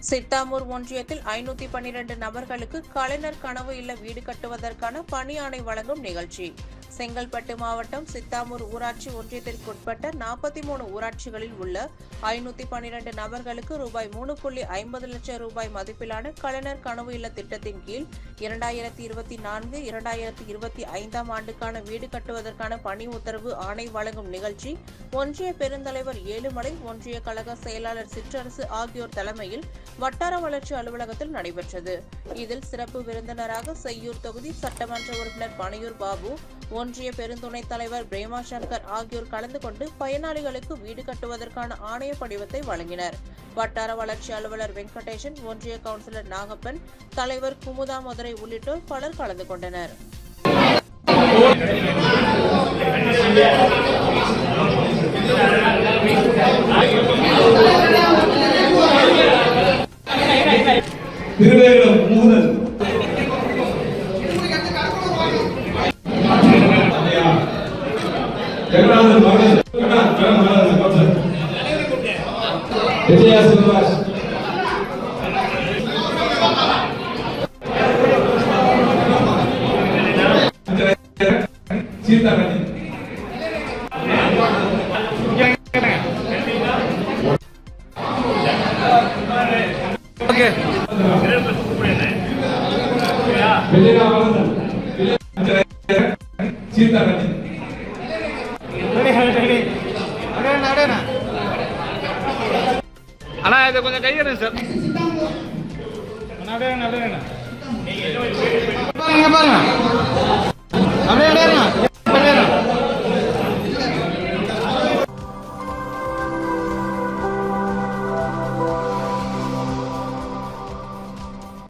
சித்தாமூர் ஒன்றியத்தில் 512 நபர்களுக்கு கலைஞர் கனவு இல்ல வீடு கட்டுவதற்கான பணி ஆணை வழங்கும் நிகழ்ச்சி. செங்கல்பட்டு மாவட்டம் சித்தாமூர் ஊராட்சி ஒன்றியத்திற்குட்பட்ட 43 ஊராட்சிகளில் உள்ள 512 நபர்களுக்கு ரூபாய் 3.50 லட்சம் ரூபாய் மதிப்பிலான கலைஞர் கனவு இல்ல திட்டத்தின் கீழ் 2024-2025 ஆண்டுக்கான வீடு கட்டுவதற்கான பணி உத்தரவு ஆணை வழங்கும் நிகழ்ச்சி ஒன்றிய பெருந்தலைவர் ஏழுமலை, ஒன்றிய கழக செயலாளர் சிற்றரசு ஆகியோர் தலைமையில் வட்டார வளர்ச்சி அலுவலகத்தில் நடைபெற்றது. இதில் சிறப்பு விருந்தினராக செய்யூர் தொகுதி சட்டமன்ற உறுப்பினர் பனையூர் பாபு, ஒன்றிய பெருந்துணைத் தலைவர் பிரேமா சங்கர் ஆகியோர் கலந்து கொண்டு பயனாளிகளுக்கு வீடு கட்டுவதற்கான ஆணைய படிவத்தை வழங்கினர். வட்டார வளர்ச்சி அலுவலர் வெங்கடேசன், ஒன்றிய கவுன்சிலர் நாகப்பன், தலைவர் குமுதா மதுரை உள்ளிட்டோர் பலர் கலந்து கொண்டனர். அண்ணா இதை கொஞ்சம் கையெடுங்க சார். பாருங்க அப்படியே